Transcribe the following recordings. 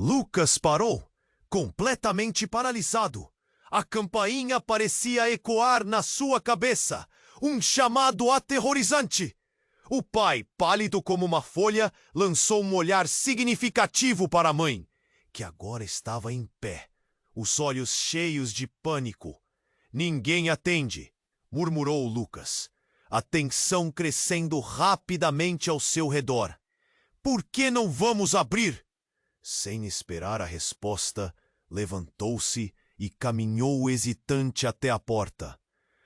Lucas parou, completamente paralisado. A campainha parecia ecoar na sua cabeça, um chamado aterrorizante. O pai, pálido como uma folha, lançou um olhar significativo para a mãe, que agora estava em pé, os olhos cheios de pânico. Ninguém atende, murmurou Lucas, a tensão crescendo rapidamente ao seu redor. Por que não vamos abrir? Sem esperar a resposta, levantou-se e caminhou hesitante até a porta.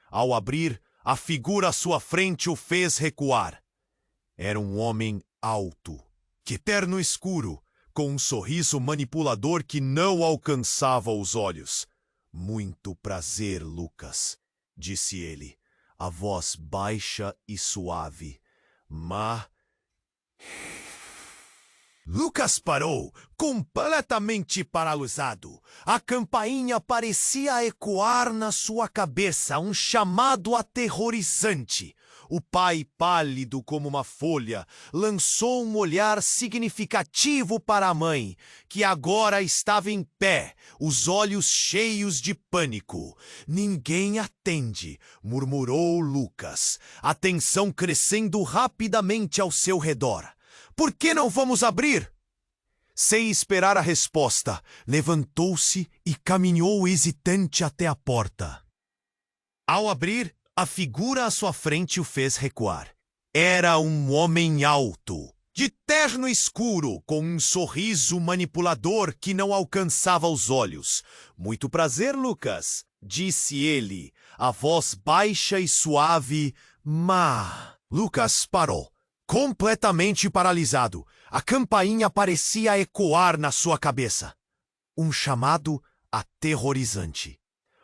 Ao abrir, a figura à sua frente o fez recuar. Era um homem alto, de terno escuro, com um sorriso manipulador que não alcançava os olhos. Muito prazer, Lucas, disse ele, a voz baixa e suave. Lucas parou, completamente paralisado. A campainha parecia ecoar na sua cabeça, um chamado aterrorizante. O pai, pálido como uma folha, lançou um olhar significativo para a mãe, que agora estava em pé, os olhos cheios de pânico. Ninguém atende, murmurou Lucas, a tensão crescendo rapidamente ao seu redor. Por que não vamos abrir? Sem esperar a resposta, levantou-se e caminhou hesitante até a porta. Ao abrir, a figura à sua frente o fez recuar. Era um homem alto, de terno escuro, com um sorriso manipulador que não alcançava os olhos. Muito prazer, Lucas, disse ele, a voz baixa e suave, Lucas parou, completamente paralisado. A campainha parecia ecoar na sua cabeça. Um chamado aterrorizante.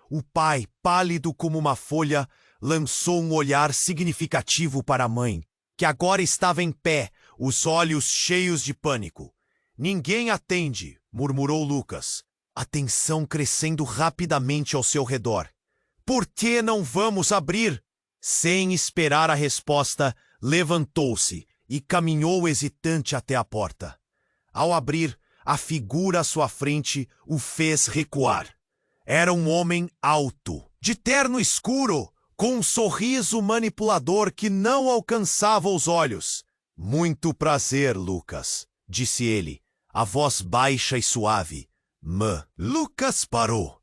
O pai, pálido como uma folha, lançou um olhar significativo para a mãe, que agora estava em pé, os olhos cheios de pânico. Ninguém atende, murmurou Lucas, a tensão crescendo rapidamente ao seu redor. Por que não vamos abrir? Sem esperar a resposta, levantou-se e caminhou hesitante até a porta. Ao abrir, a figura à sua frente o fez recuar. Era um homem alto, de terno escuro, com um sorriso manipulador que não alcançava os olhos. Muito prazer, Lucas, disse ele, a voz baixa e suave. Lucas parou,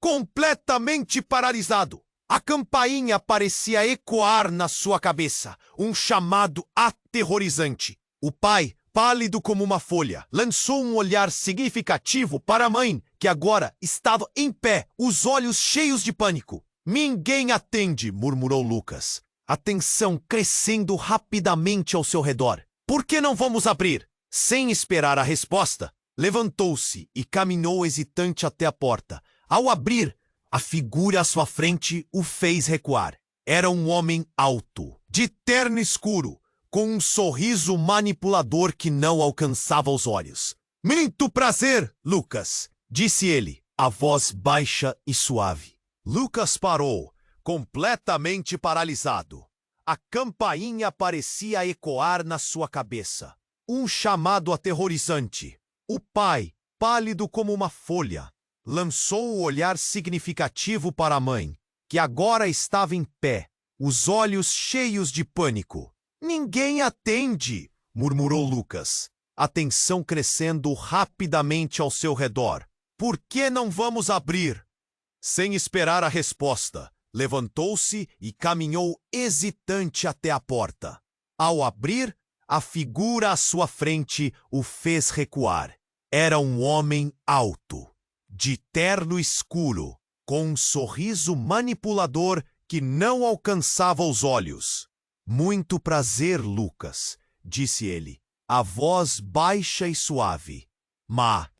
completamente paralisado. A campainha parecia ecoar na sua cabeça, um chamado aterrorizante. O pai, pálido como uma folha, lançou um olhar significativo para a mãe, que agora estava em pé, os olhos cheios de pânico. Ninguém atende, murmurou Lucas, a tensão crescendo rapidamente ao seu redor. Por que não vamos abrir? Sem esperar a resposta, levantou-se e caminhou hesitante até a porta. Ao abrir, a figura à sua frente o fez recuar. Era um homem alto, de terno escuro, com um sorriso manipulador que não alcançava os olhos. Muito prazer, Lucas, disse ele, a voz baixa e suave. Lucas parou, completamente paralisado. A campainha parecia ecoar na sua cabeça. Um chamado aterrorizante. O pai, pálido como uma folha, lançou o olhar significativo para a mãe, que agora estava em pé, os olhos cheios de pânico. Ninguém atende, murmurou Lucas, a tensão crescendo rapidamente ao seu redor. Por que não vamos abrir? Sem esperar a resposta, levantou-se e caminhou hesitante até a porta. Ao abrir, a figura à sua frente o fez recuar. Era um homem alto, de terno escuro, com um sorriso manipulador que não alcançava os olhos. Muito prazer, Lucas, disse ele, a voz baixa e suave.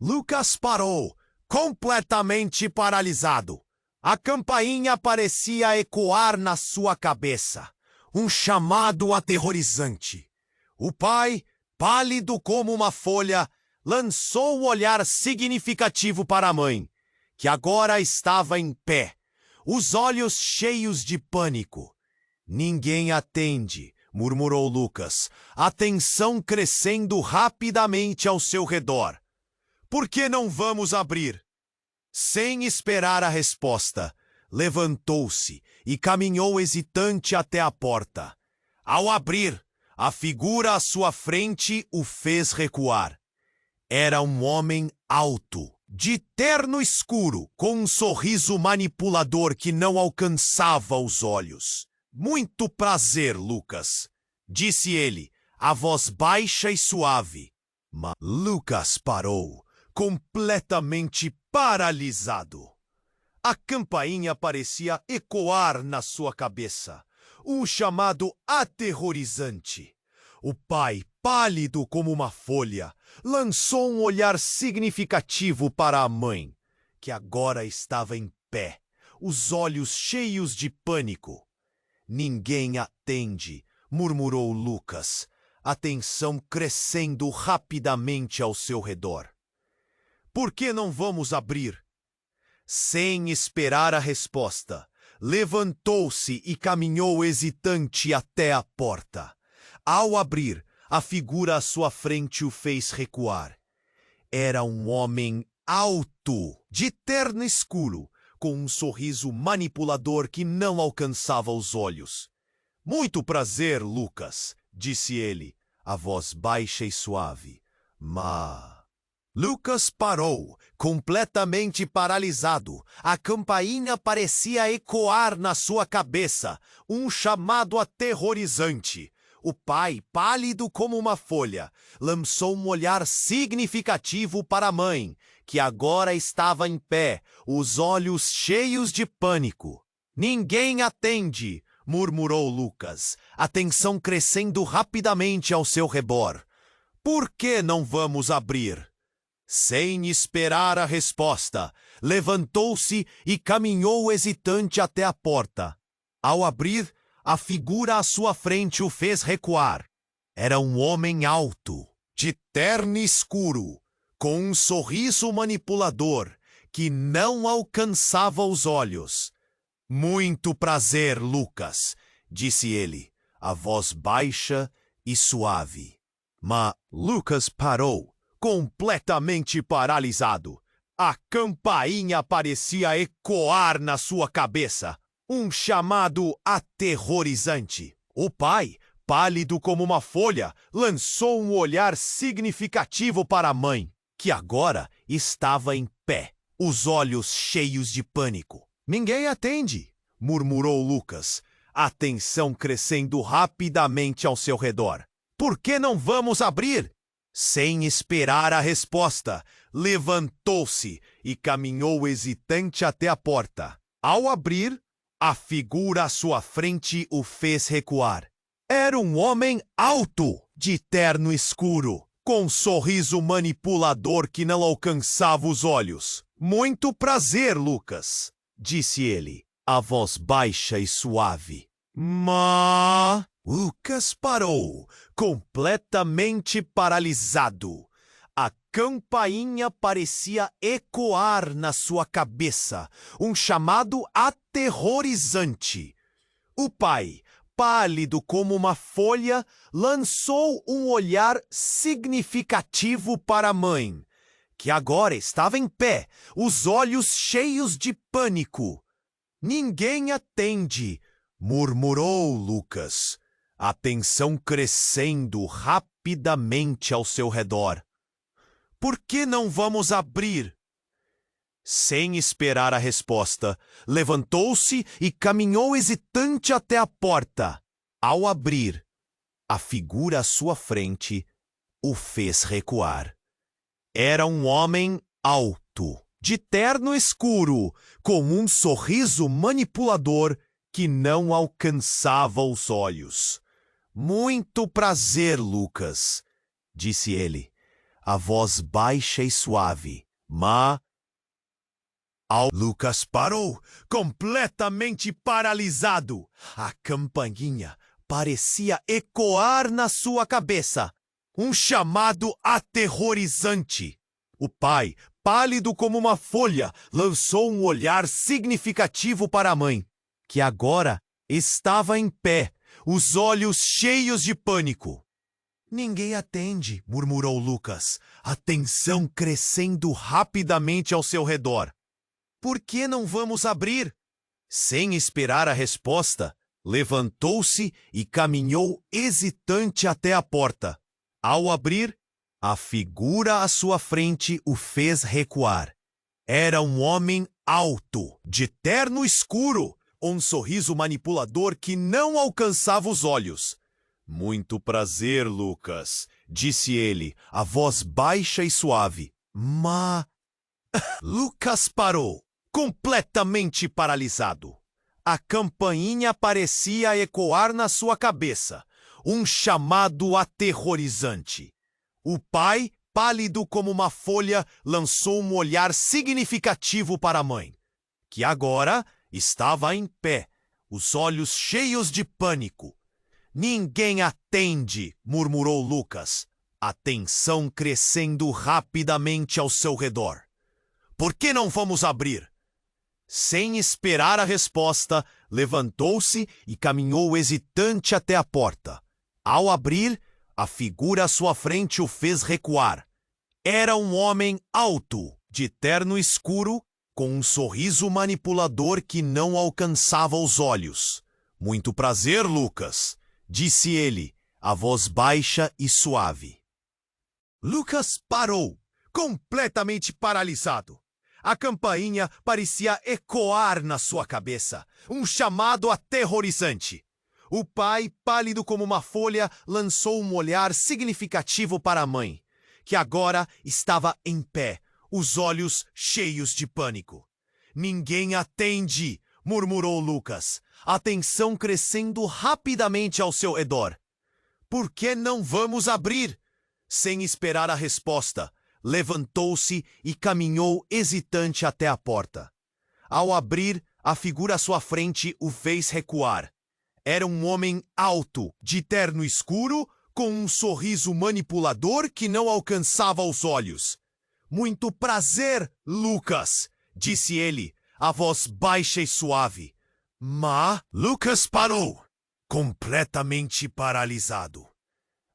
Lucas parou, completamente paralisado. A campainha parecia ecoar na sua cabeça, um chamado aterrorizante. O pai, pálido como uma folha, lançou um olhar significativo para a mãe, que agora estava em pé, os olhos cheios de pânico. Ninguém atende, murmurou Lucas, a tensão crescendo rapidamente ao seu redor. Por que não vamos abrir? Sem esperar a resposta, levantou-se e caminhou hesitante até a porta. Ao abrir, a figura à sua frente o fez recuar. Era um homem alto, de terno escuro, com um sorriso manipulador que não alcançava os olhos. Muito prazer, Lucas, disse ele, a voz baixa e suave. Mas Lucas parou, completamente paralisado. A campainha parecia ecoar na sua cabeça, um chamado aterrorizante. O pai, pálido como uma folha, lançou um olhar significativo para a mãe, que agora estava em pé, os olhos cheios de pânico. Ninguém atende, murmurou Lucas, a tensão crescendo rapidamente ao seu redor. Por que não vamos abrir? Sem esperar a resposta, levantou-se e caminhou hesitante até a porta. Ao abrir, a figura à sua frente o fez recuar. Era um homem alto, de terno escuro, com um sorriso manipulador que não alcançava os olhos. Muito prazer, Lucas, disse ele, a voz baixa e suave. Mas Lucas parou, completamente paralisado. A campainha parecia ecoar na sua cabeça, um chamado aterrorizante. O pai, pálido como uma folha, lançou um olhar significativo para a mãe, que agora estava em pé, os olhos cheios de pânico. Ninguém atende, murmurou Lucas, a tensão crescendo rapidamente ao seu redor. Por que não vamos abrir? Sem esperar a resposta, levantou-se e caminhou hesitante até a porta. Ao abrir, a figura à sua frente o fez recuar. Era um homem alto, de terno escuro, com um sorriso manipulador que não alcançava os olhos. Muito prazer, Lucas, disse ele, a voz baixa e suave. Mas Lucas parou, completamente paralisado. A campainha parecia ecoar na sua cabeça, um chamado aterrorizante. O pai, pálido como uma folha, lançou um olhar significativo para a mãe, que agora estava em pé, os olhos cheios de pânico. Ninguém atende, murmurou Lucas, a tensão crescendo rapidamente ao seu redor. Por que não vamos abrir? Sem esperar a resposta, levantou-se e caminhou hesitante até a porta. Ao abrir, a figura à sua frente o fez recuar. Era um homem alto, de terno escuro, com um sorriso manipulador que não alcançava os olhos. Muito prazer, Lucas, disse ele, a voz baixa e suave. Mas Lucas parou, completamente paralisado. A campainha parecia ecoar na sua cabeça, um chamado aterrorizante. O pai, pálido como uma folha, lançou um olhar significativo para a mãe, que agora estava em pé, os olhos cheios de pânico. Ninguém atende, murmurou Lucas, a tensão crescendo rapidamente ao seu redor. Por que não vamos abrir? Sem esperar a resposta, levantou-se e caminhou hesitante até a porta. Ao abrir, a figura à sua frente o fez recuar. Era um homem alto, de terno escuro, com um sorriso manipulador que não alcançava os olhos. Muito prazer, Lucas, disse ele, a voz baixa e suave. Mas Lucas parou, completamente paralisado. A campainha parecia ecoar na sua cabeça, um chamado aterrorizante. O pai, pálido como uma folha, lançou um olhar significativo para a mãe, que agora estava em pé, os olhos cheios de pânico. Ninguém atende, murmurou Lucas, a tensão crescendo rapidamente ao seu redor. Por que não vamos abrir? Sem esperar a resposta, levantou-se e caminhou hesitante até a porta. Ao abrir, a figura à sua frente o fez recuar. Era um homem alto, de terno escuro, um sorriso manipulador que não alcançava os olhos. Muito prazer, Lucas, disse ele, a voz baixa e suave. Lucas parou, completamente paralisado. A campainha parecia ecoar na sua cabeça, um chamado aterrorizante. O pai, pálido como uma folha, lançou um olhar significativo para a mãe, que agora estava em pé, os olhos cheios de pânico. Ninguém atende, murmurou Lucas, a tensão crescendo rapidamente ao seu redor. Por que não vamos abrir? Sem esperar a resposta, levantou-se e caminhou hesitante até a porta. Ao abrir, a figura à sua frente o fez recuar. Era um homem alto, de terno escuro, com um sorriso manipulador que não alcançava os olhos. Muito prazer, Lucas, disse ele, a voz baixa e suave. Lucas parou, completamente paralisado. A campainha parecia ecoar na sua cabeça, um chamado aterrorizante. O pai, pálido como uma folha, lançou um olhar significativo para a mãe, que agora estava em pé, os olhos cheios de pânico. Ninguém atende, murmurou Lucas, a tensão crescendo rapidamente ao seu redor. Por que não vamos abrir? Sem esperar a resposta, levantou-se e caminhou hesitante até a porta. Ao abrir, a figura à sua frente o fez recuar. Era um homem alto, de terno escuro, com um sorriso manipulador que não alcançava os olhos. Muito prazer, Lucas, disse ele, a voz baixa e suave. Lucas parou, completamente paralisado.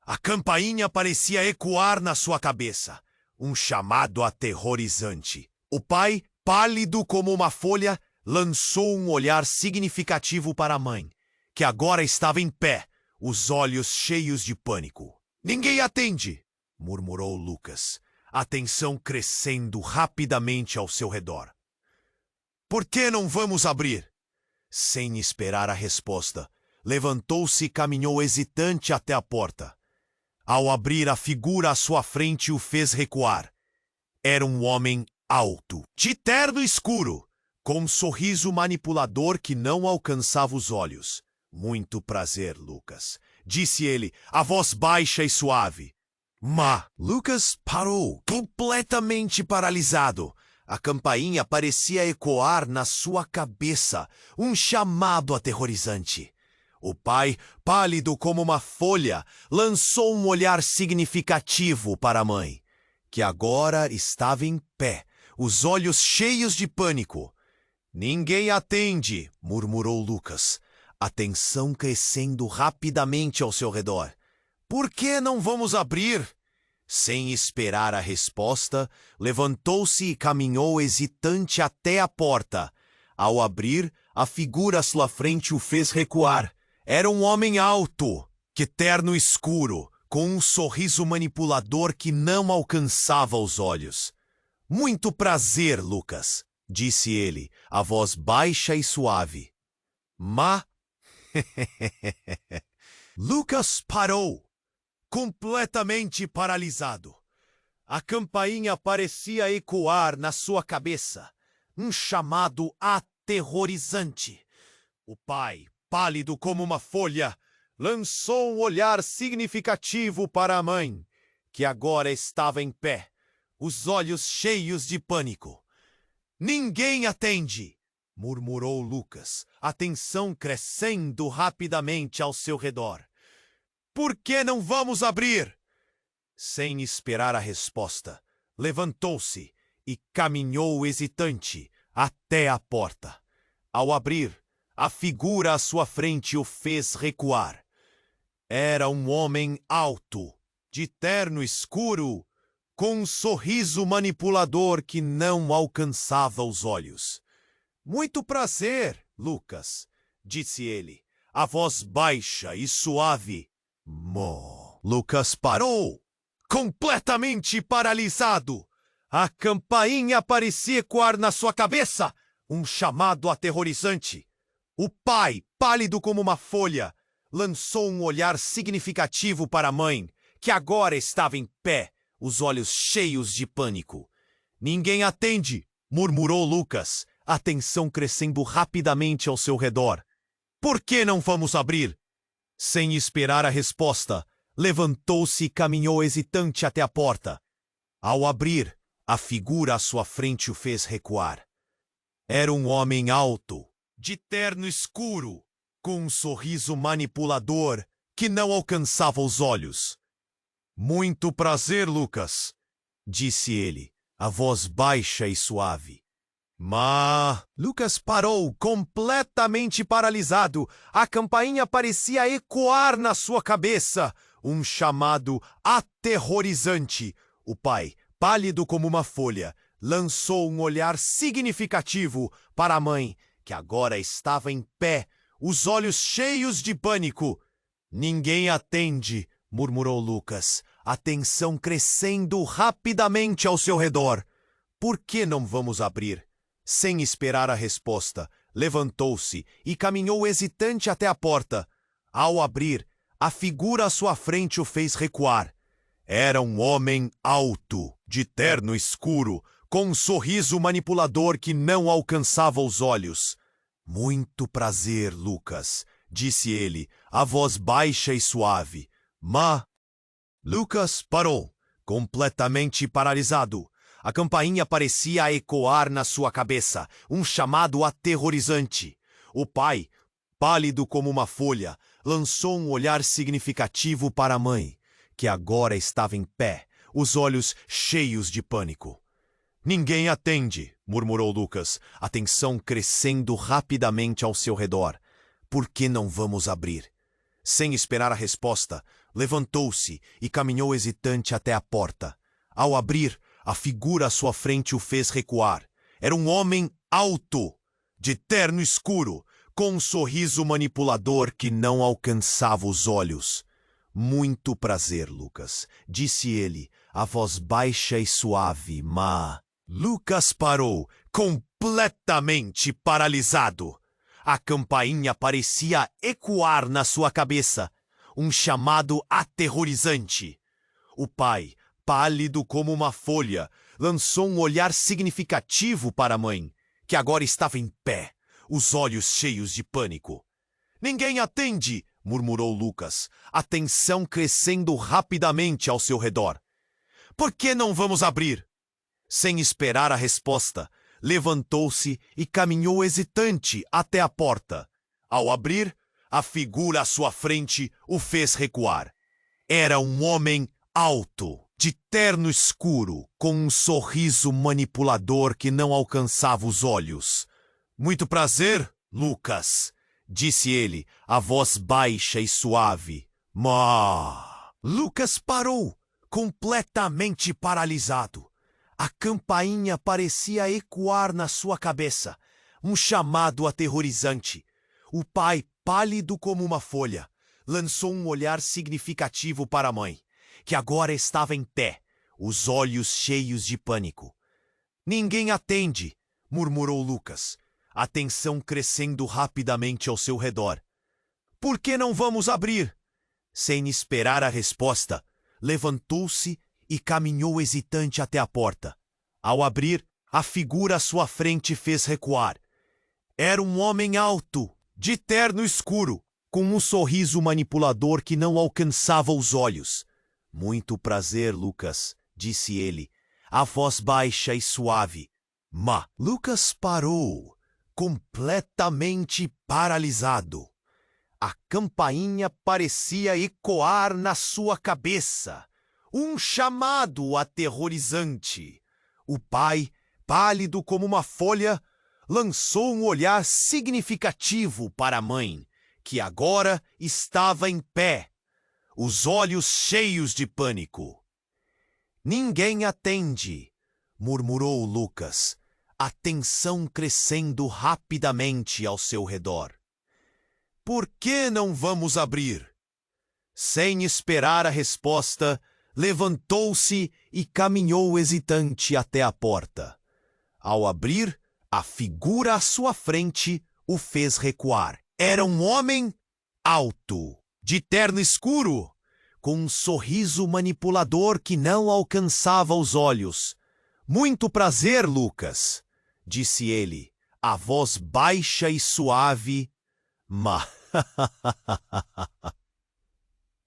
A campainha parecia ecoar na sua cabeça, um chamado aterrorizante. O pai, pálido como uma folha, lançou um olhar significativo para a mãe, que agora estava em pé, os olhos cheios de pânico. Ninguém atende, murmurou Lucas, a tensão crescendo rapidamente ao seu redor. Por que não vamos abrir? Sem esperar a resposta, levantou-se e caminhou hesitante até a porta. Ao abrir, a figura à sua frente o fez recuar. Era um homem alto, de terno escuro, com um sorriso manipulador que não alcançava os olhos. Muito prazer, Lucas, disse ele, a voz baixa e suave. Lucas parou, completamente paralisado. A campainha parecia ecoar na sua cabeça, um chamado aterrorizante. O pai, pálido como uma folha, lançou um olhar significativo para a mãe, que agora estava em pé, os olhos cheios de pânico. Ninguém atende, murmurou Lucas, a tensão crescendo rapidamente ao seu redor. Por que não vamos abrir? Sem esperar a resposta, levantou-se e caminhou hesitante até a porta. Ao abrir, a figura à sua frente o fez recuar. Era um homem alto, de terno escuro, com um sorriso manipulador que não alcançava os olhos. Muito prazer, Lucas, disse ele, a voz baixa e suave. Lucas parou, completamente paralisado. A campainha parecia ecoar na sua cabeça, um chamado aterrorizante. O pai, pálido como uma folha, lançou um olhar significativo para a mãe, que agora estava em pé, os olhos cheios de pânico. Ninguém atende, murmurou Lucas, a tensão crescendo rapidamente ao seu redor. Por que não vamos abrir? Sem esperar a resposta, levantou-se e caminhou hesitante até a porta. Ao abrir, a figura à sua frente o fez recuar. Era um homem alto, de terno escuro, com um sorriso manipulador que não alcançava os olhos. Muito prazer, Lucas, disse ele, a voz baixa e suave. Lucas parou, completamente paralisado. A campainha parecia ecoar na sua cabeça, um chamado aterrorizante. O pai, pálido como uma folha, lançou um olhar significativo para a mãe, que agora estava em pé, os olhos cheios de pânico. Ninguém atende, murmurou Lucas, a tensão crescendo rapidamente ao seu redor. Por que não vamos abrir? Sem esperar a resposta, levantou-se e caminhou hesitante até a porta. Ao abrir, a figura à sua frente o fez recuar. Era um homem alto, de terno escuro, com um sorriso manipulador que não alcançava os olhos. Muito prazer, Lucas, disse ele, a voz baixa e suave. Lucas parou, completamente paralisado. A campainha parecia ecoar na sua cabeça, um chamado aterrorizante. O pai, pálido como uma folha, lançou um olhar significativo para a mãe, que agora estava em pé, os olhos cheios de pânico. Ninguém atende, murmurou Lucas, a tensão crescendo rapidamente ao seu redor. Por que não vamos abrir? Sem esperar a resposta, levantou-se e caminhou hesitante até a porta. Ao abrir, a figura à sua frente o fez recuar. Era um homem alto, de terno escuro, com um sorriso manipulador que não alcançava os olhos. Muito prazer, Lucas, disse ele, a voz baixa e suave. Lucas parou, completamente paralisado. A campainha parecia ecoar na sua cabeça, um chamado aterrorizante. O pai, pálido como uma folha, lançou um olhar significativo para a mãe, que agora estava em pé, os olhos cheios de pânico. Ninguém atende, murmurou Lucas, a tensão crescendo rapidamente ao seu redor. Por que não vamos abrir? Sem esperar a resposta, levantou-se e caminhou hesitante até a porta. Ao abrir, a figura à sua frente o fez recuar. Era um homem alto, de terno escuro, com um sorriso manipulador que não alcançava os olhos. Muito prazer, Lucas, disse ele, a voz baixa e suave, Lucas parou, completamente paralisado. A campainha parecia ecoar na sua cabeça, um chamado aterrorizante. O pai, pálido como uma folha, lançou um olhar significativo para a mãe, que agora estava em pé, os olhos cheios de pânico. Ninguém atende, murmurou Lucas, a tensão crescendo rapidamente ao seu redor. Por que não vamos abrir? Sem esperar a resposta, levantou-se e caminhou hesitante até a porta. Ao abrir, a figura à sua frente o fez recuar. Era um homem alto, de terno escuro, com um sorriso manipulador que não alcançava os olhos. Muito prazer, Lucas, disse ele, a voz baixa e suave. Lucas parou, completamente paralisado. A campainha parecia ecoar na sua cabeça, um chamado aterrorizante. O pai, pálido como uma folha, lançou um olhar significativo para a mãe, que agora estava em pé, os olhos cheios de pânico. Ninguém atende, murmurou Lucas, a tensão crescendo rapidamente ao seu redor. Por que não vamos abrir? Sem esperar a resposta, levantou-se e caminhou hesitante até a porta. Ao abrir, a figura à sua frente fez recuar. Era um homem alto, de terno escuro, com um sorriso manipulador que não alcançava os olhos. Muito prazer, Lucas, disse ele, a voz baixa e suave. Lucas parou, completamente paralisado. A campainha parecia ecoar na sua cabeça, um chamado aterrorizante. O pai, pálido como uma folha, lançou um olhar significativo para a mãe, que agora estava em pé, os olhos cheios de pânico. Ninguém atende, murmurou Lucas, a tensão crescendo rapidamente ao seu redor. Por que não vamos abrir? Sem esperar a resposta, levantou-se e caminhou hesitante até a porta. Ao abrir, a figura à sua frente o fez recuar. Era um homem alto, de terno escuro, com um sorriso manipulador que não alcançava os olhos. Muito prazer, Lucas, disse ele, a voz baixa e suave, mas...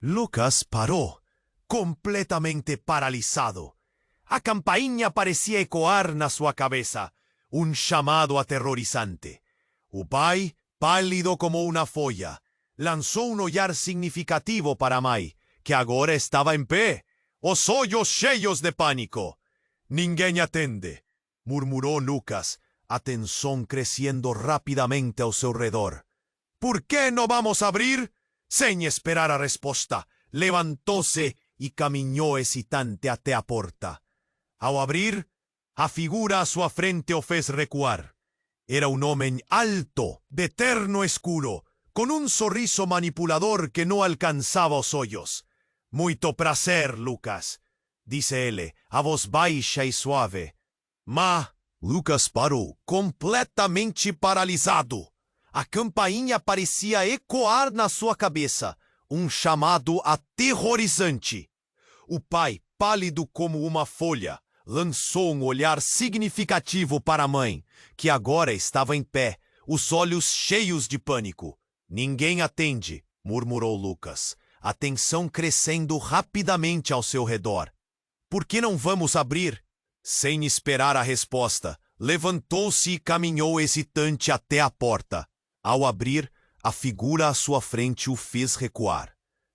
Lucas parou, completamente paralisado. A campainha parecia ecoar na sua cabeça, um chamado aterrorizante. O pai, pálido como uma folha, lançou um olhar significativo para a mãe, que agora estava em pé, os olhos cheios de pânico. Ninguém atende, murmurou Lucas, a tensão crescendo rapidamente ao seu redor. Por que não vamos abrir? Sem esperar a resposta, levantou-se e caminhou hesitante até a porta. Ao abrir, a figura à sua frente o fez recuar. Era um homem alto, de terno escuro, com um sorriso manipulador que não alcançava os olhos. Muito prazer, Lucas, disse ele, a voz baixa e suave. Mas Lucas parou, completamente paralisado. A campainha parecia ecoar na sua cabeça, um chamado aterrorizante. O pai, pálido como uma folha, lançou um olhar significativo para a mãe, que agora estava em pé, os olhos cheios de pânico. Ninguém atende, murmurou Lucas, a tensão crescendo rapidamente ao seu redor. Por que não vamos abrir? Sem esperar a resposta, levantou-se e caminhou hesitante até a porta. Ao abrir, a figura à sua frente o fez recuar.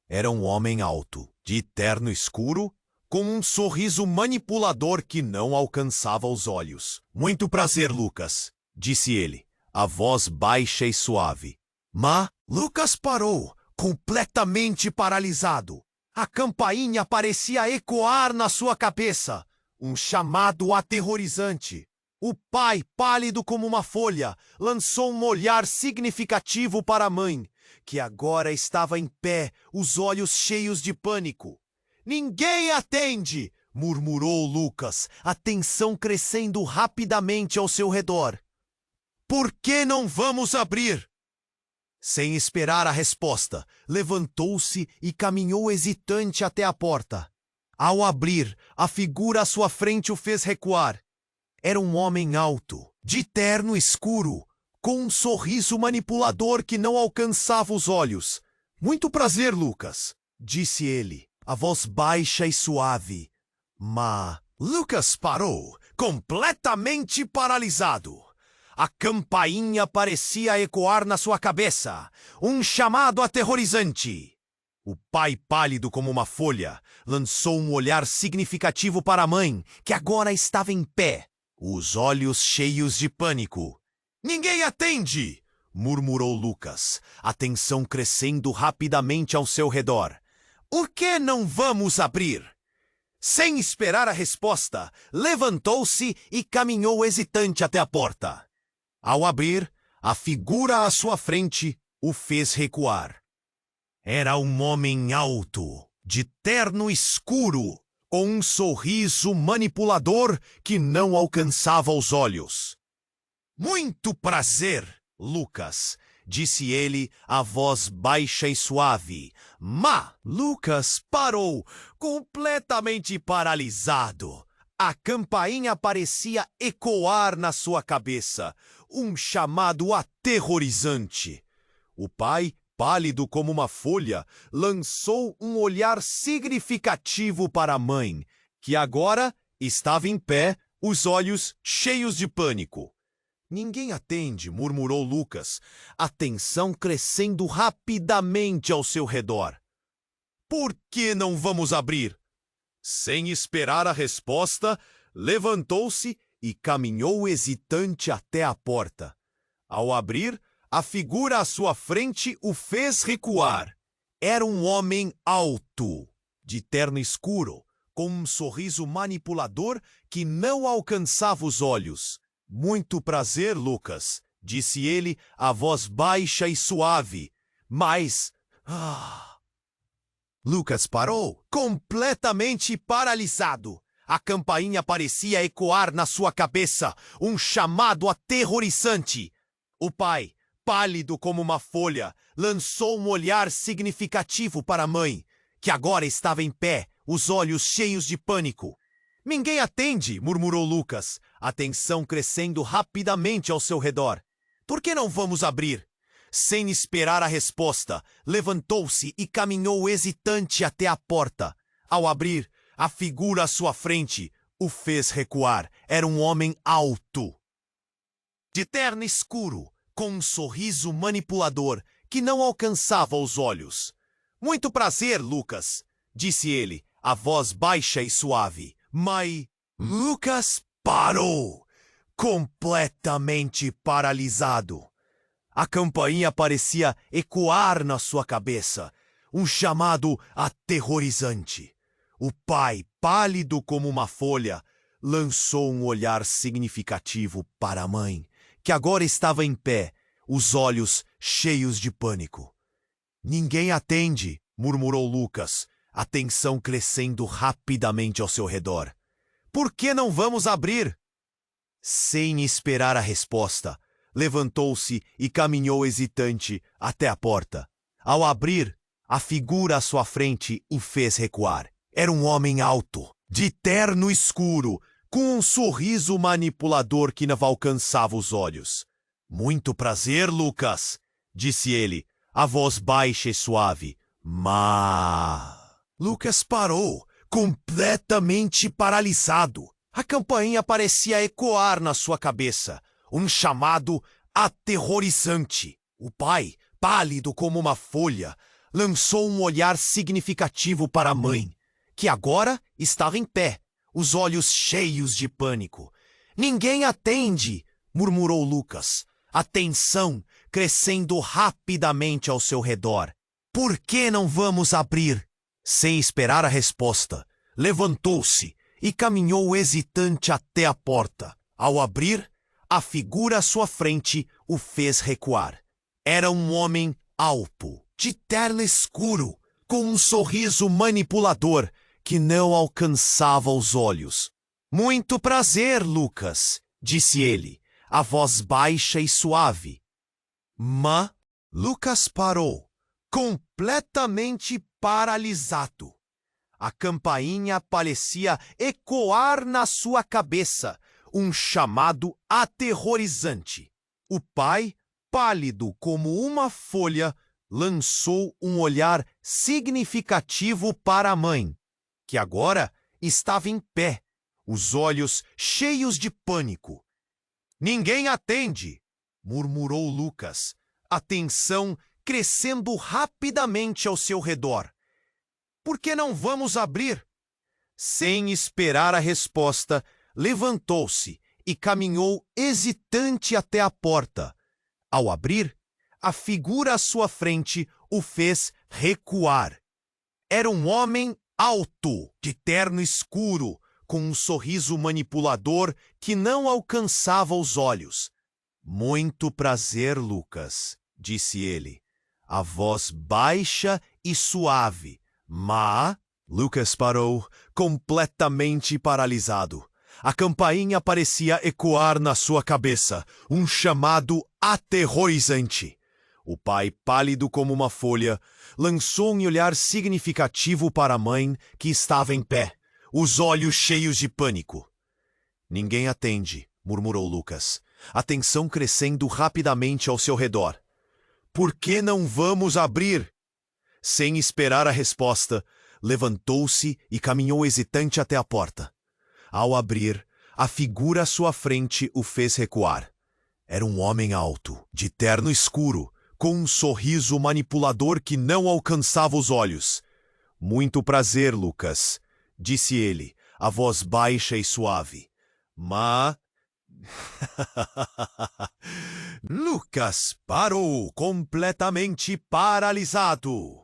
Era um homem alto, de terno escuro, com um sorriso manipulador que não alcançava os olhos. Muito prazer, Lucas, disse ele, a voz baixa e suave. Mas Lucas parou, completamente paralisado. A campainha parecia ecoar na sua cabeça, um chamado aterrorizante. O pai, pálido como uma folha, lançou um olhar significativo para a mãe, que agora estava em pé, os olhos cheios de pânico. Ninguém atende, murmurou Lucas, a tensão crescendo rapidamente ao seu redor. Por que não vamos abrir? Sem esperar a resposta, levantou-se e caminhou hesitante até a porta. Ao abrir, a figura à sua frente o fez recuar. Era um homem alto, de terno escuro, com um sorriso manipulador que não alcançava os olhos. Muito prazer, Lucas, disse ele, a voz baixa e suave. Mas Lucas parou, completamente paralisado. A campainha parecia ecoar na sua cabeça, um chamado aterrorizante. O pai, pálido como uma folha, lançou um olhar significativo para a mãe, que agora estava em pé, os olhos cheios de pânico. Ninguém atende, murmurou Lucas, a tensão crescendo rapidamente ao seu redor. Por que não vamos abrir? Sem esperar a resposta, levantou-se e caminhou hesitante até a porta. Ao abrir, a figura à sua frente o fez recuar. Era um homem alto, de terno escuro, com um sorriso manipulador que não alcançava os olhos. Muito prazer, Lucas, disse ele, a voz baixa e suave. Mas Lucas parou, completamente paralisado. A campainha parecia ecoar na sua cabeça, um chamado aterrorizante. O pai, pálido como uma folha, lançou um olhar significativo para a mãe, que agora estava em pé, os olhos cheios de pânico. Ninguém atende, murmurou Lucas, a tensão crescendo rapidamente ao seu redor. Por que não vamos abrir? Sem esperar a resposta, levantou-se e caminhou hesitante até a porta. Ao abrir, a figura à sua frente o fez recuar. Era um homem alto, de terno escuro, com um sorriso manipulador que não alcançava os olhos. Muito prazer, Lucas, disse ele, a voz baixa e suave. Mas... Lucas parou, completamente paralisado. A campainha parecia ecoar na sua cabeça, um chamado aterrorizante. O pai, pálido como uma folha, lançou um olhar significativo para a mãe, que agora estava em pé, os olhos cheios de pânico. Ninguém atende, murmurou Lucas, a tensão crescendo rapidamente ao seu redor. Por que não vamos abrir? Sem esperar a resposta, levantou-se e caminhou hesitante até a porta. Ao abrir, a figura à sua frente o fez recuar. Era um homem alto, de terno escuro, com um sorriso manipulador que não alcançava os olhos. Muito prazer, Lucas, disse ele, a voz baixa e suave. Mas Lucas parou, completamente paralisado. A campainha parecia ecoar na sua cabeça, um chamado aterrorizante. O pai, pálido como uma folha, lançou um olhar significativo para a mãe, que agora estava em pé, os olhos cheios de pânico. Ninguém atende, murmurou Lucas, a tensão crescendo rapidamente ao seu redor. Por que não vamos abrir? Sem esperar a resposta, levantou-se e caminhou hesitante até a porta. Ao abrir, a figura à sua frente o fez recuar. Era um homem alto, de terno escuro, com um sorriso manipulador que não alcançava os olhos. Muito prazer, Lucas, disse ele, a voz baixa e suave. Mas... Lucas parou, completamente paralisado. A campainha parecia ecoar na sua cabeça, um chamado aterrorizante. O pai, pálido como uma folha, lançou um olhar significativo para a mãe, que agora estava em pé, os olhos cheios de pânico. Ninguém atende, murmurou Lucas, a tensão crescendo rapidamente ao seu redor. Por que não vamos abrir? Sem esperar a resposta, levantou-se e caminhou hesitante até a porta. Ao abrir, a figura à sua frente o fez recuar. Era um homem alto, de terno escuro, com um sorriso manipulador que não alcançava os olhos. Muito prazer, Lucas, disse ele, a voz baixa e suave. Mas Lucas parou, completamente paralisado. A campainha parecia ecoar na sua cabeça, um chamado aterrorizante. O pai, pálido como uma folha, lançou um olhar significativo para a mãe, que agora estava em pé, os olhos cheios de pânico. Ninguém atende, murmurou Lucas, a tensão crescendo rapidamente ao seu redor. Por que não vamos abrir? Sem esperar a resposta, levantou-se e caminhou hesitante até a porta. Ao abrir, a figura à sua frente o fez recuar. Era um homem alto, de terno escuro, com um sorriso manipulador que não alcançava os olhos. Muito prazer, Lucas, disse ele, a voz baixa e suave. Mas Lucas parou, completamente paralisado. A campainha parecia ecoar na sua cabeça, um chamado aterrorizante. O pai, pálido como uma folha, lançou um olhar significativo para a mãe, que estava em pé, os olhos cheios de pânico. Ninguém atende, murmurou Lucas, a tensão crescendo rapidamente ao seu redor. Por que não vamos abrir? Sem esperar a resposta, levantou-se e caminhou hesitante até a porta. Ao abrir, a figura à sua frente o fez recuar. Era um homem alto, de terno escuro, com um sorriso manipulador que não alcançava os olhos. Muito prazer, Lucas, disse ele, a voz baixa e suave. Mas... Lucas parou, completamente paralisado.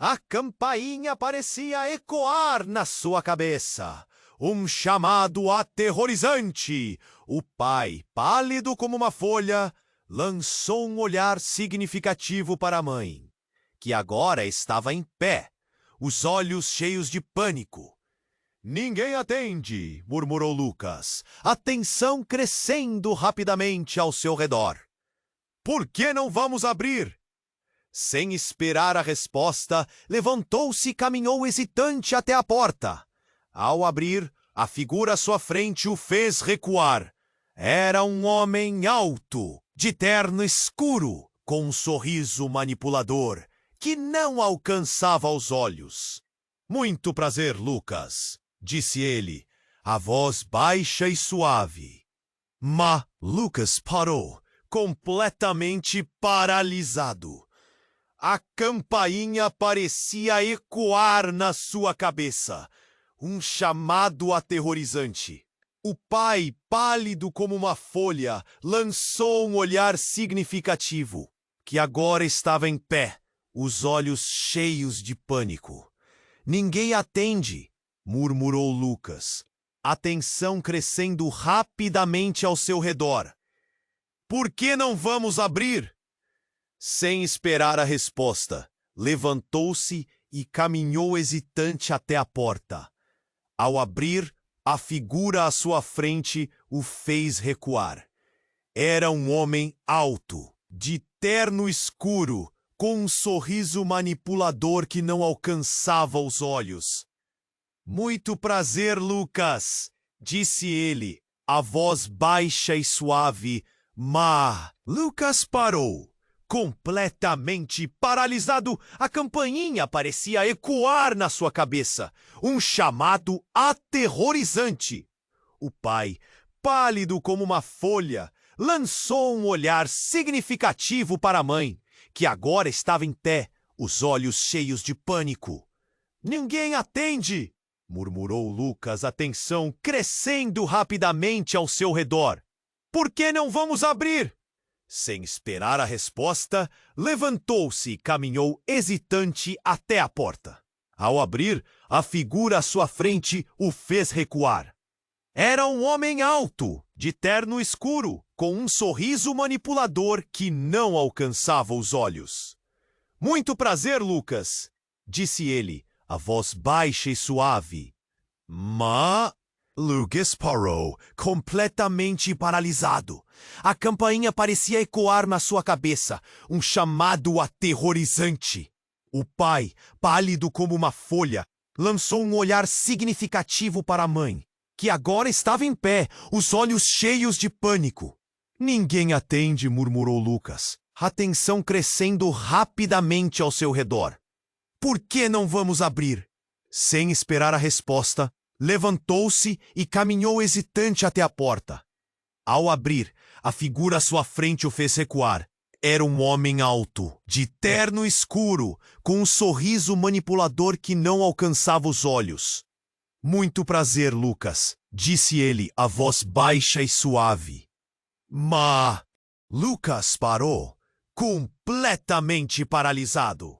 A campainha parecia ecoar na sua cabeça. Um chamado aterrorizante. O pai, pálido como uma folha, lançou um olhar significativo para a mãe, que agora estava em pé, os olhos cheios de pânico. Ninguém atende, murmurou Lucas, a tensão crescendo rapidamente ao seu redor. Por que não vamos abrir? Sem esperar a resposta, levantou-se e caminhou hesitante até a porta. Ao abrir, a figura à sua frente o fez recuar. Era um homem alto, de terno escuro, com um sorriso manipulador, que não alcançava os olhos. Muito prazer, Lucas, disse ele, a voz baixa e suave. Mas Lucas parou, completamente paralisado. A campainha parecia ecoar na sua cabeça. Um chamado aterrorizante. O pai, pálido como uma folha, lançou um olhar significativo, que agora estava em pé, os olhos cheios de pânico. Ninguém atende, murmurou Lucas, a tensão crescendo rapidamente ao seu redor. Por que não vamos abrir? Sem esperar a resposta, levantou-se e caminhou hesitante até a porta. Ao abrir, a figura à sua frente o fez recuar. Era um homem alto, de terno escuro, com um sorriso manipulador que não alcançava os olhos. Muito prazer, Lucas, disse ele, a voz baixa e suave, mas Lucas parou. Completamente paralisado, a campainha parecia ecoar na sua cabeça, um chamado aterrorizante. O pai, pálido como uma folha, lançou um olhar significativo para a mãe, que agora estava em pé, os olhos cheios de pânico. Ninguém atende, murmurou Lucas, a tensão crescendo rapidamente ao seu redor. Por que não vamos abrir? Sem esperar a resposta, levantou-se e caminhou hesitante até a porta. Ao abrir, a figura à sua frente o fez recuar. Era um homem alto, de terno escuro, com um sorriso manipulador que não alcançava os olhos. Muito prazer, Lucas, disse ele, a voz baixa e suave. Mas Lucas parou, completamente paralisado. A campainha parecia ecoar na sua cabeça, um chamado aterrorizante. O pai, pálido como uma folha, lançou um olhar significativo para a mãe, que agora estava em pé, os olhos cheios de pânico. Ninguém atende, murmurou Lucas, a tensão crescendo rapidamente ao seu redor. Por que não vamos abrir? Sem esperar a resposta, levantou-se e caminhou hesitante até a porta. Ao abrir, a figura à sua frente o fez recuar. Era um homem alto, de terno escuro, com um sorriso manipulador que não alcançava os olhos. Muito prazer, Lucas, disse ele, a voz baixa e suave. Mas Lucas parou, completamente paralisado.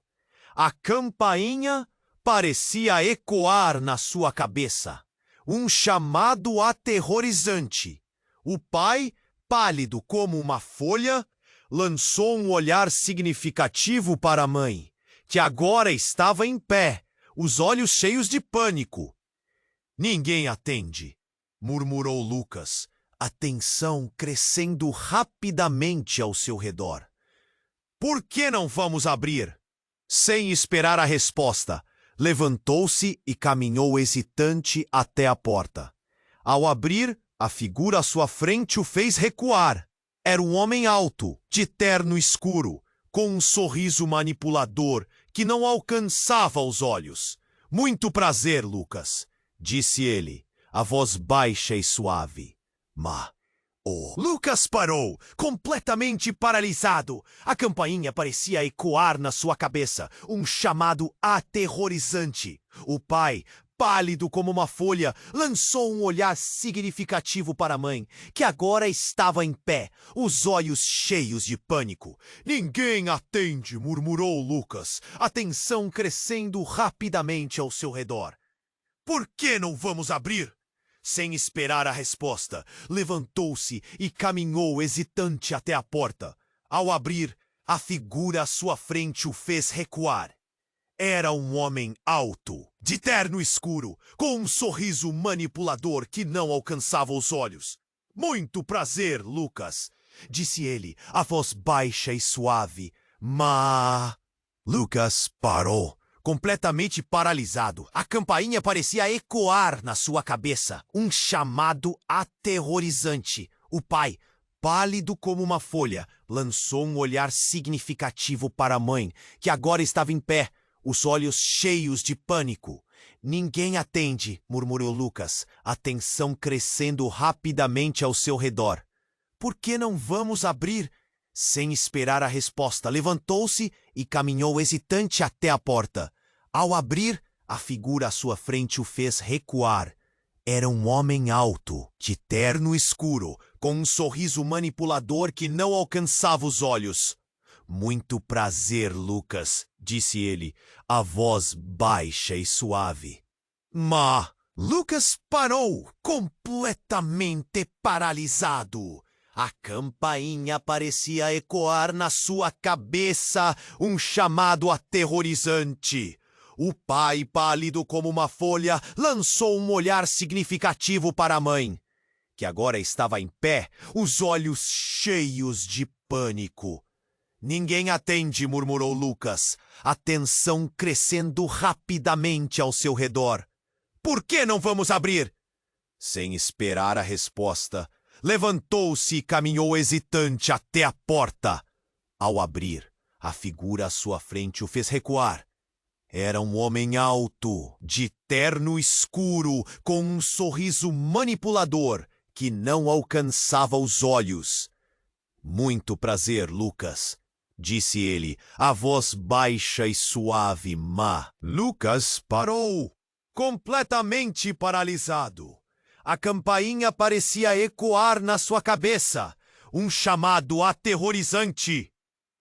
A campainha parecia ecoar na sua cabeça, um chamado aterrorizante. O pai, pálido como uma folha, lançou um olhar significativo para a mãe, que agora estava em pé, os olhos cheios de pânico. Ninguém atende, murmurou Lucas, a tensão crescendo rapidamente ao seu redor. Por que não vamos abrir? Sem esperar a resposta, levantou-se e caminhou hesitante até a porta. Ao abrir, a figura à sua frente o fez recuar. Era um homem alto, de terno escuro, com um sorriso manipulador que não alcançava os olhos. Muito prazer, Lucas, disse ele, a voz baixa e suave. Mas Lucas parou, completamente paralisado. A campainha parecia ecoar na sua cabeça, um chamado aterrorizante. O pai, pálido como uma folha, lançou um olhar significativo para a mãe, que agora estava em pé, os olhos cheios de pânico. Ninguém atende, murmurou Lucas, a tensão crescendo rapidamente ao seu redor. Por que não vamos abrir? Sem esperar a resposta, levantou-se e caminhou hesitante até a porta. Ao abrir, a figura à sua frente o fez recuar. Era um homem alto, de terno escuro, com um sorriso manipulador que não alcançava os olhos. Muito prazer, Lucas, disse ele, a voz baixa e suave. Lucas parou, completamente paralisado. A campainha parecia ecoar na sua cabeça. Um chamado aterrorizante. O pai, pálido como uma folha, lançou um olhar significativo para a mãe, que agora estava em pé, os olhos cheios de pânico. Ninguém atende, murmurou Lucas, a tensão crescendo rapidamente ao seu redor. Por que não vamos abrir? Sem esperar a resposta, levantou-se e caminhou hesitante até a porta. Ao abrir, a figura à sua frente o fez recuar. Era um homem alto, de terno escuro, com um sorriso manipulador que não alcançava os olhos. Muito prazer, Lucas, disse ele, a voz baixa e suave. Lucas parou, completamente paralisado. A campainha parecia ecoar na sua cabeça, um chamado aterrorizante. O pai, pálido como uma folha, lançou um olhar significativo para a mãe, que agora estava em pé, os olhos cheios de pânico. Ninguém atende, murmurou Lucas, a tensão crescendo rapidamente ao seu redor. Por que não vamos abrir? Sem esperar a resposta, levantou-se e caminhou hesitante até a porta. Ao abrir, a figura à sua frente o fez recuar. Era um homem alto, de terno escuro, com um sorriso manipulador que não alcançava os olhos. Muito prazer, Lucas, disse ele, a voz baixa e suave. Lucas parou, completamente paralisado. A campainha parecia ecoar na sua cabeça, um chamado aterrorizante.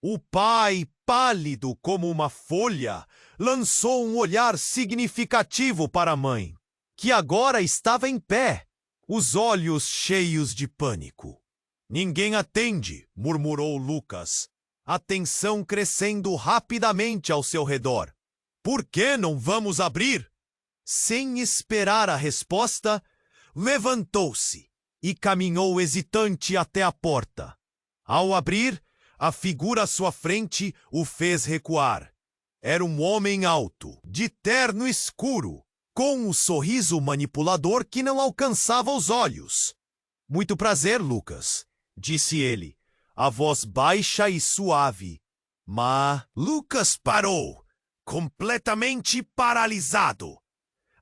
O pai, pálido como uma folha, lançou um olhar significativo para a mãe, que agora estava em pé, os olhos cheios de pânico. Ninguém atende, murmurou Lucas, a tensão crescendo rapidamente ao seu redor. Por que não vamos abrir? Sem esperar a resposta, levantou-se e caminhou hesitante até a porta. Ao abrir, a figura à sua frente o fez recuar. Era um homem alto, de terno escuro, com um sorriso manipulador que não alcançava os olhos. Muito prazer, Lucas, disse ele, a voz baixa e suave. Lucas parou, completamente paralisado.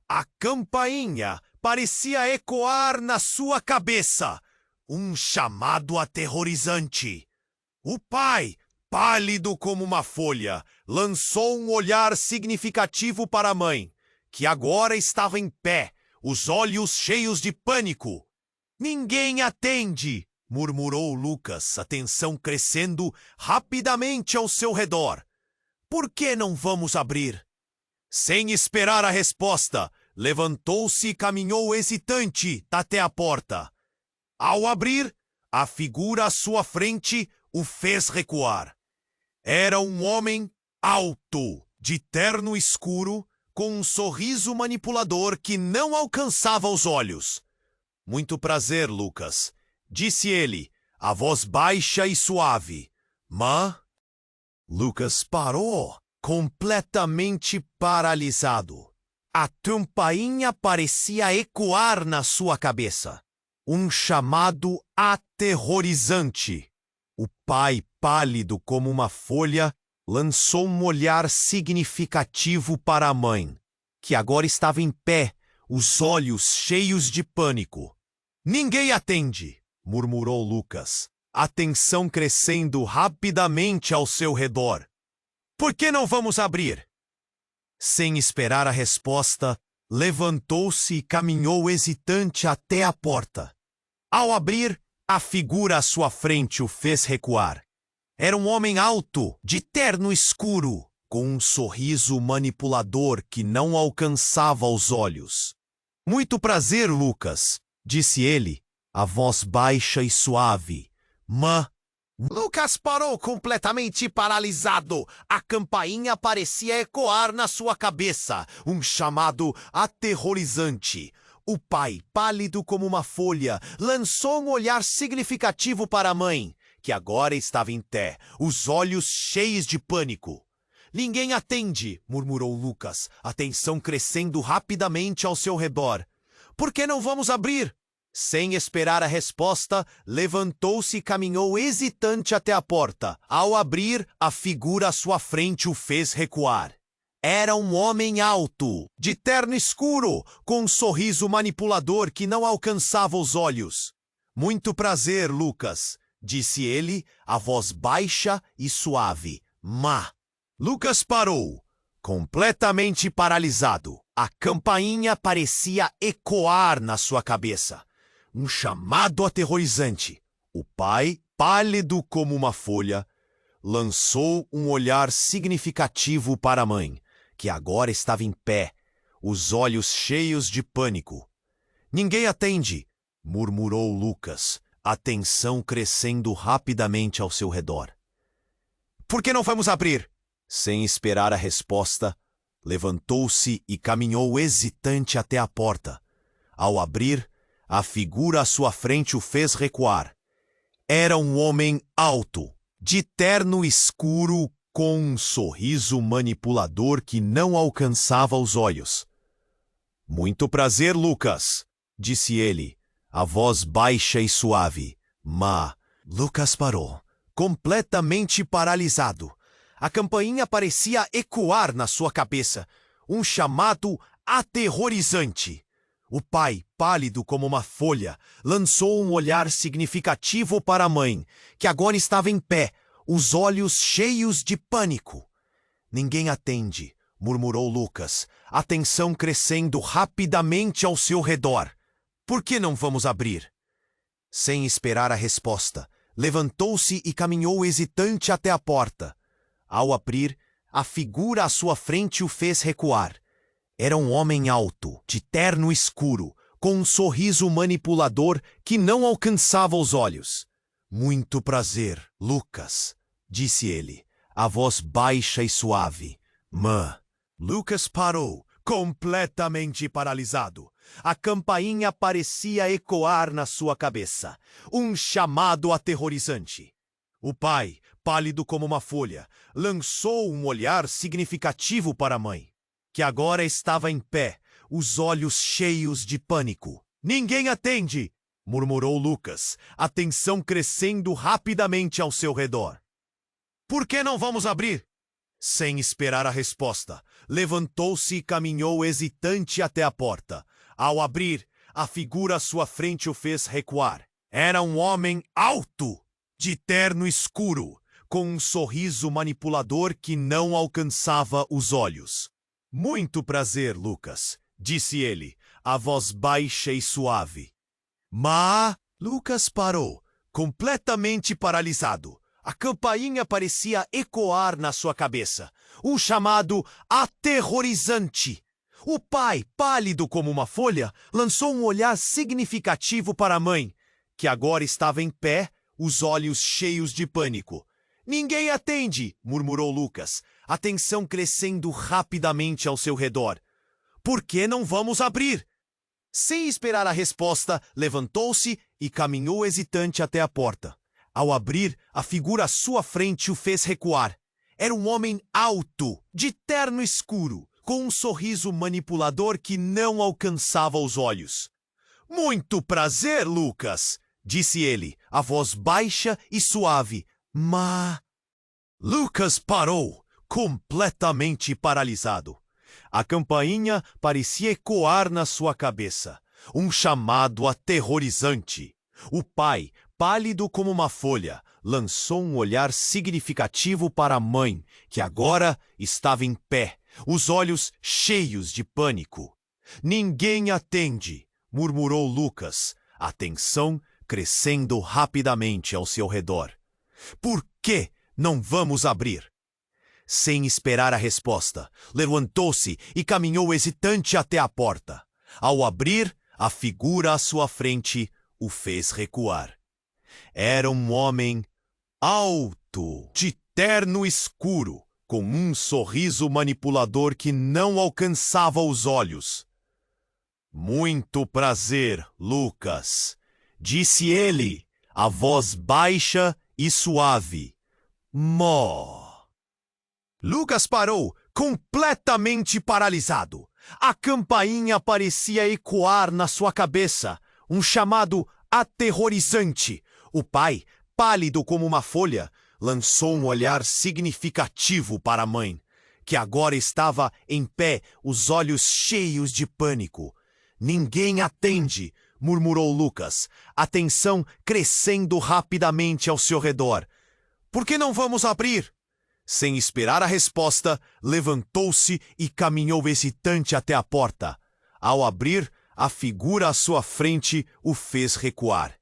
A campainha parecia ecoar na sua cabeça, um chamado aterrorizante. O pai, pálido como uma folha, lançou um olhar significativo para a mãe, que agora estava em pé, os olhos cheios de pânico. Ninguém atende, murmurou Lucas, a tensão crescendo rapidamente ao seu redor. Por que não vamos abrir? Sem esperar a resposta, levantou-se e caminhou hesitante até a porta. Ao abrir, a figura à sua frente o fez recuar. Era um homem alto, de terno escuro, com um sorriso manipulador que não alcançava os olhos. Muito prazer, Lucas, disse ele, a voz baixa e suave. Lucas parou, completamente paralisado. A campainha parecia ecoar na sua cabeça. Um chamado aterrorizante. O pai, pálido como uma folha, lançou um olhar significativo para a mãe, que agora estava em pé, os olhos cheios de pânico. Ninguém atende, murmurou Lucas, a tensão crescendo rapidamente ao seu redor. Por que não vamos abrir? Sem esperar a resposta, levantou-se e caminhou hesitante até a porta. Ao abrir, a figura à sua frente o fez recuar. Era um homem alto, de terno escuro, com um sorriso manipulador que não alcançava os olhos. Muito prazer, Lucas, disse ele, a voz baixa e suave. Lucas parou completamente paralisado. A campainha parecia ecoar na sua cabeça, um chamado aterrorizante. O pai, pálido como uma folha, lançou um olhar significativo para a mãe, que agora estava em pé, os olhos cheios de pânico. Ninguém atende, murmurou Lucas, a tensão crescendo rapidamente ao seu redor. Por que não vamos abrir? Sem esperar a resposta, levantou-se e caminhou hesitante até a porta. Ao abrir, a figura à sua frente o fez recuar. Era um homem alto, de terno escuro, com um sorriso manipulador que não alcançava os olhos. Muito prazer, Lucas, disse ele, a voz baixa e suave. Lucas parou, completamente paralisado. A campainha parecia ecoar na sua cabeça. Um chamado aterrorizante. O pai, pálido como uma folha, lançou um olhar significativo para a mãe, que agora estava em pé, os olhos cheios de pânico. Ninguém atende, murmurou Lucas, a tensão crescendo rapidamente ao seu redor. Por que não vamos abrir? Sem esperar a resposta, levantou-se e caminhou hesitante até a porta. Ao abrir, a figura à sua frente o fez recuar. Era um homem alto, de terno escuro, com um sorriso manipulador que não alcançava os olhos. Muito prazer, Lucas, disse ele, a voz baixa e suave. Lucas parou, completamente paralisado. A campainha parecia ecoar na sua cabeça, um chamado aterrorizante. O pai, pálido como uma folha, lançou um olhar significativo para a mãe, que agora estava em pé, os olhos cheios de pânico. Ninguém atende, murmurou Lucas, a tensão crescendo rapidamente ao seu redor. Por que não vamos abrir? Sem esperar a resposta, levantou-se e caminhou hesitante até a porta. Ao abrir, a figura à sua frente o fez recuar. Era um homem alto, de terno escuro, com um sorriso manipulador que não alcançava os olhos. Muito prazer, Lucas, disse ele, a voz baixa e suave. Lucas parou, completamente paralisado. A campainha parecia ecoar na sua cabeça, um chamado aterrorizante. O pai, pálido como uma folha, lançou um olhar significativo para a mãe, que agora estava em pé, os olhos cheios de pânico. Ninguém atende, murmurou Lucas, a tensão crescendo rapidamente ao seu redor. Por que não vamos abrir? Sem esperar a resposta, levantou-se e caminhou hesitante até a porta. Ao abrir, a figura à sua frente o fez recuar. Era um homem alto, de terno escuro, com um sorriso manipulador que não alcançava os olhos. Muito prazer, Lucas, disse ele, a voz baixa e suave. Lucas parou, completamente paralisado. A campainha parecia ecoar na sua cabeça, um chamado aterrorizante. O pai, pálido como uma folha, lançou um olhar significativo para a mãe, que agora estava em pé, os olhos cheios de pânico. Ninguém atende, murmurou Lucas, a tensão crescendo rapidamente ao seu redor. Por que não vamos abrir? Sem esperar a resposta, levantou-se e caminhou hesitante até a porta. Ao abrir, a figura à sua frente o fez recuar. Era um homem alto, de terno escuro, com um sorriso manipulador que não alcançava os olhos. Muito prazer, Lucas, disse ele, a voz baixa e suave. Lucas parou, completamente paralisado. A campainha parecia ecoar na sua cabeça, um chamado aterrorizante. O pai, pálido como uma folha, lançou um olhar significativo para a mãe, que agora estava em pé, os olhos cheios de pânico. Ninguém atende, murmurou Lucas, a tensão crescendo rapidamente ao seu redor. Por que não vamos abrir? Sem esperar a resposta, levantou-se e caminhou hesitante até a porta. Ao abrir, a figura à sua frente o fez recuar. Era um homem alto, de terno escuro, com um sorriso manipulador que não alcançava os olhos. Muito prazer, Lucas, disse ele, a voz baixa e suave. Mó. Lucas parou, completamente paralisado. A campainha parecia ecoar na sua cabeça, um chamado aterrorizante. O pai, pálido como uma folha, lançou um olhar significativo para a mãe, que agora estava em pé, os olhos cheios de pânico. Ninguém atende, murmurou Lucas, a tensão crescendo rapidamente ao seu redor. Por que não vamos abrir? Sem esperar a resposta, levantou-se e caminhou hesitante até a porta. Ao abrir, a figura à sua frente o fez recuar.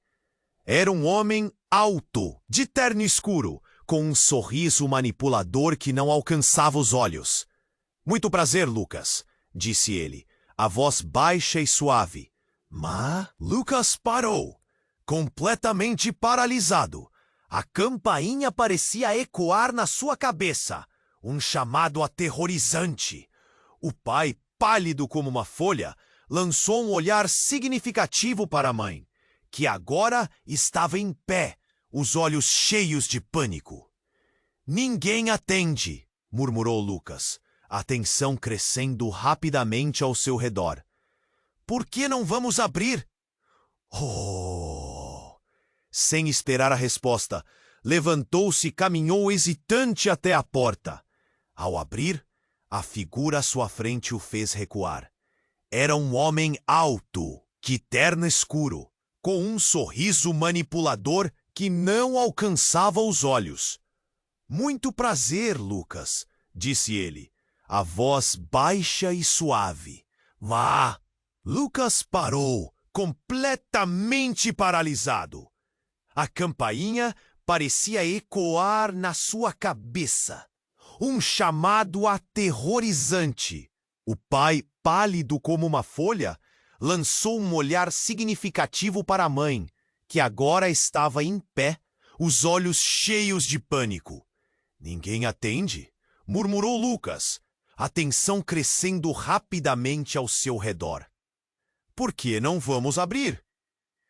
Era um homem alto, de terno escuro, com um sorriso manipulador que não alcançava os olhos. Muito prazer, Lucas, disse ele, a voz baixa e suave. Mas Lucas parou, completamente paralisado. A campainha parecia ecoar na sua cabeça, um chamado aterrorizante. O pai, pálido como uma folha, lançou um olhar significativo para a mãe, que agora estava em pé, os olhos cheios de pânico. Ninguém atende, murmurou Lucas, a tensão crescendo rapidamente ao seu redor. Por que não vamos abrir? Oh! Sem esperar a resposta, levantou-se e caminhou hesitante até a porta. Ao abrir, a figura à sua frente o fez recuar. Era um homem alto, de terno escuro, com um sorriso manipulador que não alcançava os olhos. Muito prazer, Lucas, disse ele, a voz baixa e suave. Vá! Lucas parou, completamente paralisado. A campainha parecia ecoar na sua cabeça, um chamado aterrorizante. O pai, pálido como uma folha, lançou um olhar significativo para a mãe, que agora estava em pé, os olhos cheios de pânico. Ninguém atende, murmurou Lucas, a tensão crescendo rapidamente ao seu redor. Por que não vamos abrir?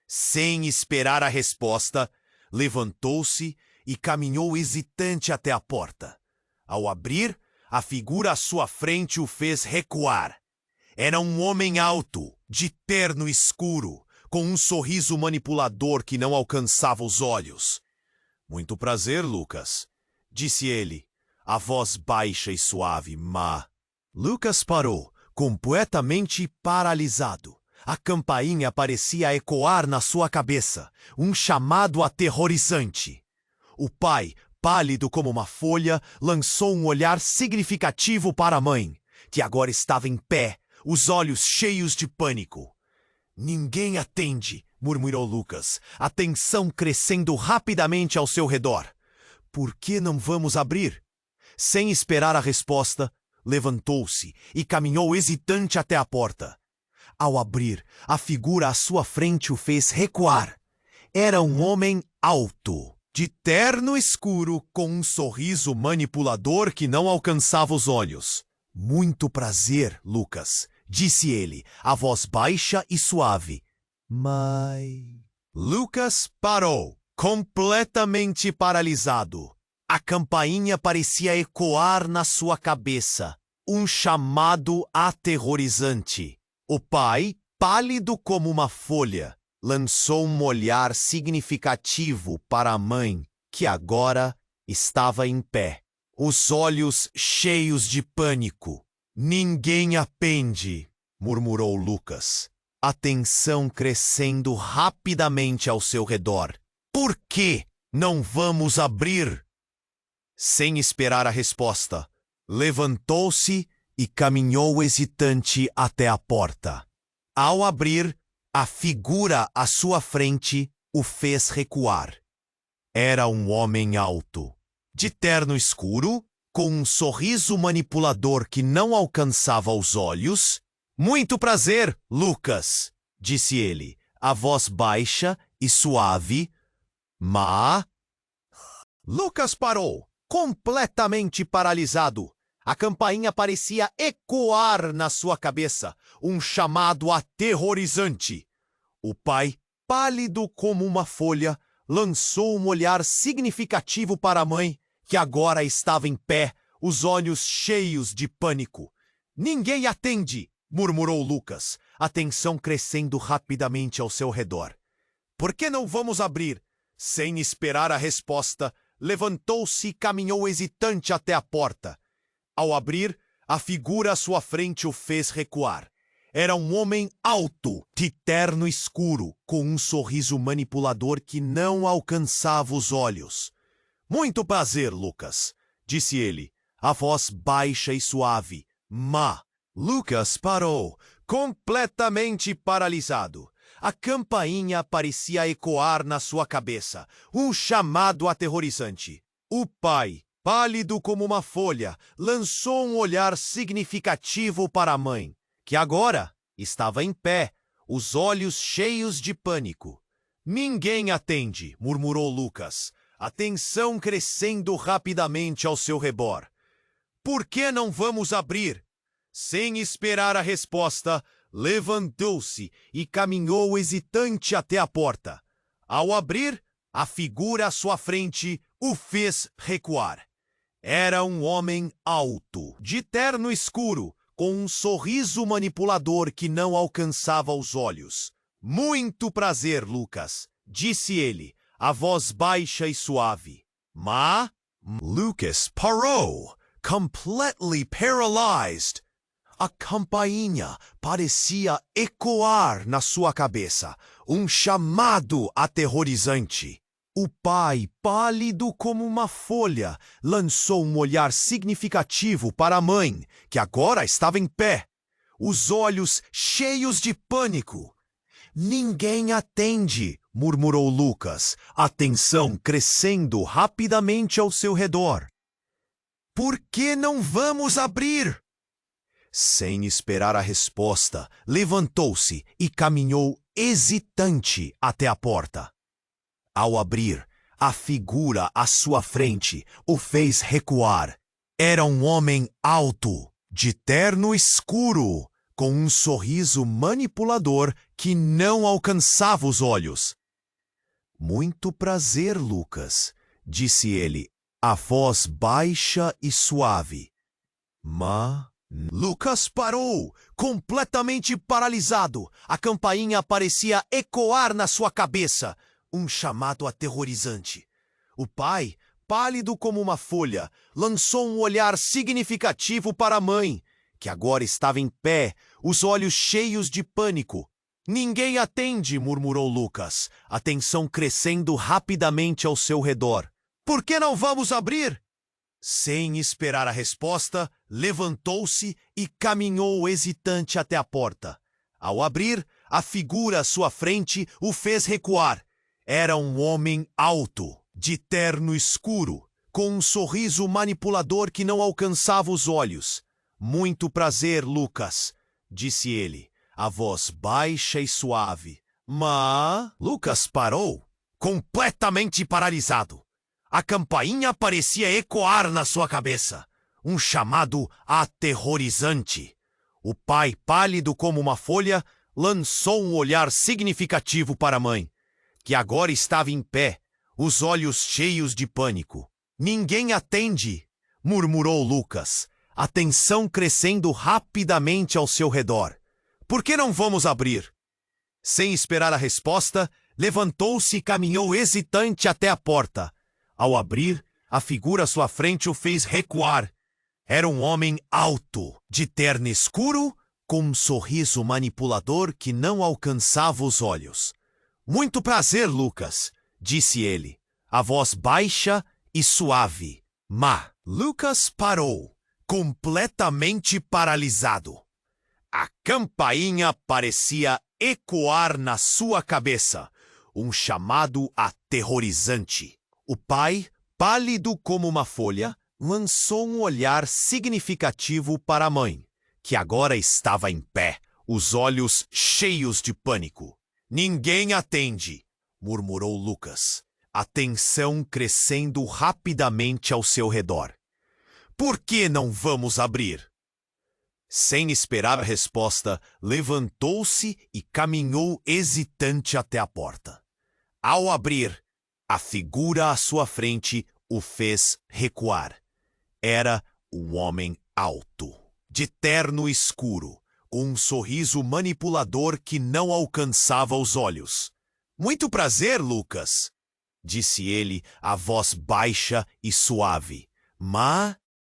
Sem esperar a resposta, levantou-se e caminhou hesitante até a porta. Ao abrir, a figura à sua frente o fez recuar. Era um homem alto, de terno escuro, com um sorriso manipulador que não alcançava os olhos. Muito prazer, Lucas, disse ele, a voz baixa e suave, mas... Lucas parou, completamente paralisado. A campainha parecia ecoar na sua cabeça, um chamado aterrorizante. O pai, pálido como uma folha, lançou um olhar significativo para a mãe, que agora estava em pé, os olhos cheios de pânico. Ninguém atende, murmurou Lucas, a tensão crescendo rapidamente ao seu redor. Por que não vamos abrir? Sem esperar a resposta, levantou-se e caminhou hesitante até a porta. Ao abrir, a figura à sua frente o fez recuar. Era um homem alto, de terno escuro, com um sorriso manipulador que não alcançava os olhos. Muito prazer, Lucas, disse ele, a voz baixa e suave. Mas... Lucas parou, completamente paralisado. A campainha parecia ecoar na sua cabeça, um chamado aterrorizante. O pai, pálido como uma folha, lançou um olhar significativo para a mãe, que agora estava em pé, os olhos cheios de pânico. Ninguém atende, murmurou Lucas, a tensão crescendo rapidamente ao seu redor. Por que não vamos abrir? Sem esperar a resposta, levantou-se e caminhou hesitante até a porta. Ao abrir, a figura à sua frente o fez recuar. Era um homem alto, de terno escuro, com um sorriso manipulador que não alcançava os olhos. Muito prazer, Lucas, disse ele, a voz baixa e suave, mas... Lucas parou, completamente paralisado. A campainha parecia ecoar na sua cabeça, um chamado aterrorizante. O pai, pálido como uma folha, lançou um olhar significativo para a mãe, que agora estava em pé, os olhos cheios de pânico. Ninguém atende, murmurou Lucas, a tensão crescendo rapidamente ao seu redor. Por que não vamos abrir? Sem esperar a resposta, levantou-se e caminhou hesitante até a porta. Ao abrir, a figura à sua frente o fez recuar. Era um homem alto, de terno escuro, com um sorriso manipulador que não alcançava os olhos. Muito prazer, Lucas, disse ele, a voz baixa e suave. Mas Lucas parou, completamente paralisado. A campainha parecia ecoar na sua cabeça, um chamado aterrorizante. O pai, pálido como uma folha, lançou um olhar significativo para a mãe, que agora estava em pé, os olhos cheios de pânico. Ninguém atende, murmurou Lucas, a tensão crescendo rapidamente ao seu redor. Por que não vamos abrir? Sem esperar a resposta, levantou-se e caminhou hesitante até a porta. Ao abrir, a figura à sua frente o fez recuar. Era um homem alto, de terno escuro, com um sorriso manipulador que não alcançava os olhos. Muito prazer, Lucas, disse ele, a voz baixa e suave. Mas Lucas parou, completely paralyzed. A campainha parecia ecoar na sua cabeça, um chamado aterrorizante. O pai, pálido como uma folha, lançou um olhar significativo para a mãe, que agora estava em pé, os olhos cheios de pânico. Ninguém atende, murmurou Lucas, a tensão crescendo rapidamente ao seu redor. Por que não vamos abrir? Sem esperar a resposta, levantou-se e caminhou hesitante até a porta. Ao abrir, a figura à sua frente o fez recuar. Era um homem alto, de terno escuro, com um sorriso manipulador que não alcançava os olhos. Muito prazer, Lucas, disse ele, a voz baixa e suave. Mas Lucas parou, completamente paralisado. A campainha parecia ecoar na sua cabeça, um chamado aterrorizante. O pai, pálido como uma folha, lançou um olhar significativo para a mãe, que agora estava em pé, os olhos cheios de pânico. Ninguém atende, murmurou Lucas, a tensão crescendo rapidamente ao seu redor. Por que não vamos abrir? Sem esperar a resposta, levantou-se e caminhou hesitante até a porta. Ao abrir, a figura à sua frente o fez recuar. Era um homem alto, de terno escuro, com um sorriso manipulador que não alcançava os olhos. Muito prazer, Lucas, disse ele, a voz baixa e suave. Mas Lucas parou, completamente paralisado. A campainha parecia ecoar na sua cabeça, um chamado aterrorizante. O pai, pálido como uma folha, lançou um olhar significativo para a mãe, que agora estava em pé, os olhos cheios de pânico. Ninguém atende, murmurou Lucas, a tensão crescendo rapidamente ao seu redor. Por que não vamos abrir? Sem esperar a resposta, levantou-se e caminhou hesitante até a porta. Ao abrir, a figura à sua frente o fez recuar. Era um homem alto, de terno escuro, com um sorriso manipulador que não alcançava os olhos. Muito prazer, Lucas, disse ele, a voz baixa e suave. Mas Lucas parou, completamente paralisado. A campainha parecia ecoar na sua cabeça, um chamado aterrorizante. O pai, pálido como uma folha, lançou um olhar significativo para a mãe, que agora estava em pé, os olhos cheios de pânico. Ninguém atende, murmurou Lucas, a tensão crescendo rapidamente ao seu redor. Por que não vamos abrir? Sem esperar a resposta, levantou-se e caminhou hesitante até a porta. Ao abrir, a figura à sua frente o fez recuar. Era um homem alto, de terno escuro, com um sorriso manipulador que não alcançava os olhos. Muito prazer, Lucas, disse ele, a voz baixa e suave. Mas